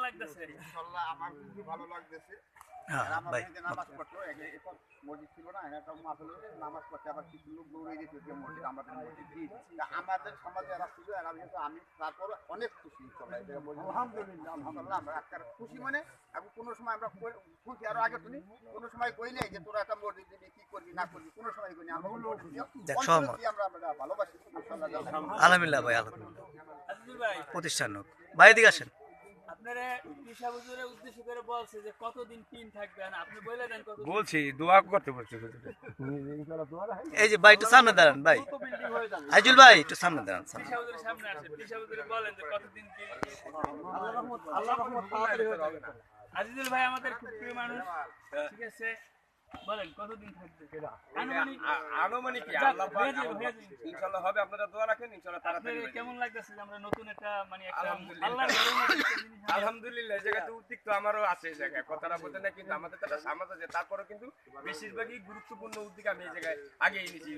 লাগতেছে? ইনশাআল্লাহ আমার খুবই ভালো লাগতেছে। হ্যাঁ আর আমার ভাই এখানে নামাজ পড়তো, এখন মসজিদ ছিল না, একটা মাহফিল হলো, নামাজ পড়তে আবার কিছু লোক দৌড়ে যেত যে মসজিদ, আমাদের মসজিদ। তা আমাদের সমাজে এরা ছিল, এরা কিন্তু আমি তারপর অনেক খুশি ইনশাআল্লাহ। আলহামদুলিল্লাহ, আলহামদুলিল্লাহ আমরা একটা খুশি মানে এখন কোনো সময় আমরা খুশি আরো আগে শুনি কোনো সময় কই নাই যে তোরা একটা মসজিদ দিবি কি করবি না করবি, কোনো সময় কই না। আমরা মসজিদ দিও, দেখ, অন্তরে সহমত। দিয়ে আমরা ভালোবাসি ইনশাআল্লাহ। আলহামদুলিল্লাহ ভাই, আলহামদুলিল্লাহ। আজিজুল ভাই, প্রতিষ্ঠান হোক ভাই, এদিকে আসেন। আপনারা পেশা হুজুরের উদ্দেশ্য করে বলছে যে কতদিন পিন থাকবেন, আপনি বলে দেন কতদিন। বলছি দোয়া করতে বলছি। এই যে ভাই একটু সামনে দাঁড়ান ভাই, আইজুল ভাই একটু সামনে দাঁড়ান। পেশা হুজুরের সামনে আসেন, পেশা হুজুরে বলেন যে কতদিন পিন। আজিজুল ভাই আমাদের খুব প্রিয় মানুষ, ঠিক আছে, বলেন কতদিন থাকবে আনুমানিক? আনুমানিক কি যাক, আল্লাহ পাক হয়ে যাবে, হয়ে যাবে। ইনশাআল্লাহ হবে, আপনারা দোয়া রাখেন ইনশাআল্লাহ তাড়াতাড়ি আপনাদের হবে। কেমন লাগতেছে যে আমরা নতুন একটা মানে একটা আলহামদুলিল্লাহ। আল্লাহর ঘরের মতো একটা জিনিস আমরা- আলহামদুলিল্লাহ, এই জায়গাতে উদ্যোগ তো আমারও আছে। এই জায়গায় কথাটা বলতে না, কিন্তু আমাদের তো একটা সমাজ আছে, তারপরেও কিন্তু বেশিরভাগই গুরুত্বপূর্ণ উদ্যোগ আমি এই জায়গায় আগে এনেছি।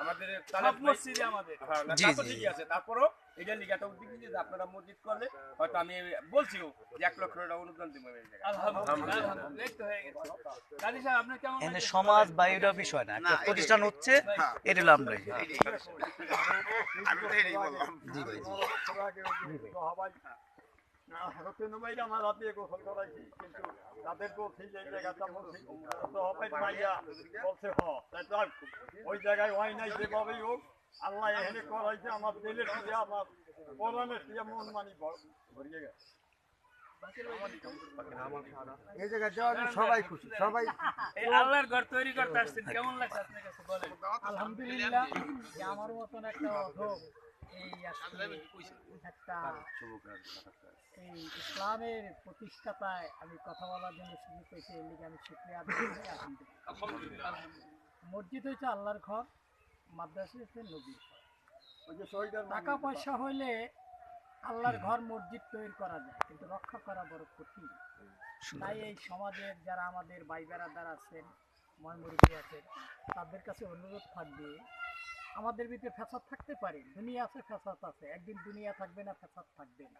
আমাদের সব মসজিদে আমাদের হ্যাঁ, না, জি, তা তো জি। ঠিকই আছে, তারপরেও এটা লিগে একটা উদ্যোগ নিয়েছে যে আপনারা মসজিদ করলে হয়তো আমি বলছিও যে 1 লক্ষ টাকা অনুদান দিব এই জায়গায়। আলহামদুলিল্লাহ, আলহামদুলিল্লাহ, এই তো হয়ে গেছে। কাজী সাহেব আপনার কেমন এখানে লাগছে? সমাজ বা এটা বিষয় না, একটা প্রতিষ্ঠান হচ্ছে, এটা হলো আমরা। আমি তো এটাই বললাম। জি ভাই, জি। ওই জায়গায় হয় নাই, যেভাবেই হোক আল্লাহ এখানে করাইছে, আমার দিলের দিয়ে আমার কোরআনের দিয়ে মন মানি ভরিয়ে গেছে। এই জায়গায় যাওয়া সবাই খুশি, সবাই এই আল্লাহর ঘর তৈরি করতে আসছেন, কেমন লাগছে আপনার কাছে বলেন? আলহামদুলিল্লাহ, যে আমার মতন একটা অধম এই আজকে একটা এই ইসলামের প্রতিষ্ঠাতায় আমি কথা বলার জন্য সুযোগ পেয়েছি, এই লিগে আমি শুকরিয়া আদায় করি। আলহামদুলিল্লাহ। মসজিদ হচ্ছে আল্লাহর ঘর, মাদ্রাসা হচ্ছে নবীর ঘর। ওই যে শহীদের টাকা পয়সা হইলে আল্লাহর ঘর মসজিদ তৈরি করা যায়, কিন্তু রক্ষা করা বড় কঠিন। তাই এই সমাজের যারা আমাদের ভাই বেড়াদার আছেন, ময়মুরব্বী আছেন, তাদের কাছে অনুরোধ থাকবে, আমাদের ভিতরে ফ্যাসাদ থাকতে পারে, দুনিয়া আছে, ফ্যাসাদ আছে, একদিন দুনিয়া থাকবে না, ফ্যাসাদ থাকবে না।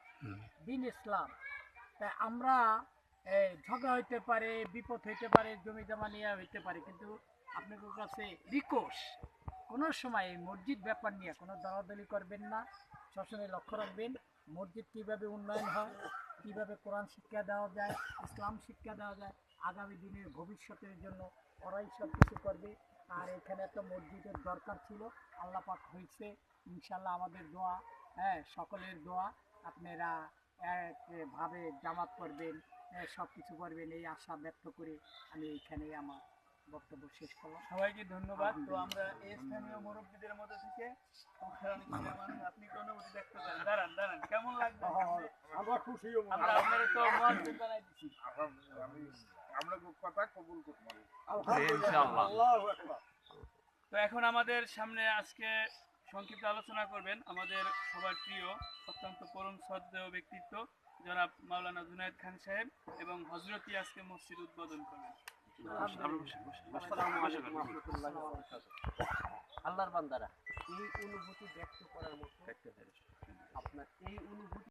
দিন ইসলাম, তাই আমরা ঝগড়া হইতে পারে, বিপদ হইতে পারে, জমি জমা নিয়ে হইতে পারে, কিন্তু আপনাদের কাছে রিকোয়েস্ট, কোনো সময় এই মসজিদ ব্যাপার নিয়ে কোনো দলাদলি করবেন না, সবসময় লক্ষ্য রাখবেন মসজিদ কীভাবে উন্নয়ন হয়, কীভাবে কোরআন শিক্ষা দেওয়া যায়, ইসলাম শিক্ষা দেওয়া যায়, আগামী দিনের ভবিষ্যতের জন্য ওরাই সব কিছু করবে। আর এখানে একটা মসজিদের দরকার ছিল, আল্লাহ পাক হয়েছে, ইনশাল্লাহ আমাদের দোয়া, সকলের দোয়া, আপনারা একভাবে জামাত করবেন, সব কিছু করবেন, এই আশা ব্যক্ত করে আমি এইখানেই আমার বক্তব্য শেষ করলাম। সবাইকে ধন্যবাদ। তো আমরা এই স্থানীয় মুরব্বীদের মধ্যে থেকে আপনি কোন অনুভূতি ব্যক্ত করেন? দাঁড়ান দাঁড়ান, কেমন লাগবে? আমরা খুশি, আমরা আপনারা তো মুয়াজ্জিন বানাই দিছি। আমরা কথা কবুল করলাম। আলহামদুলিল্লাহ, আল্লাহু আকবার। তো এখন আমাদের সামনে আজকে সংক্ষিপ্ত আলোচনা করবেন আমাদের সবার প্রিয়, অত্যন্ত পরম শ্রদ্ধেয় ব্যক্তিত্ব জনাব মাওলানা জুনায়েদ খান সাহেব, এবং হযরতি আজকে মসজিদ উদ্বোধন করবেন। আল্লাহর বান্দারা, এই অনুভূতি ব্যক্ত করার মতো আপনার এই অনুভূতি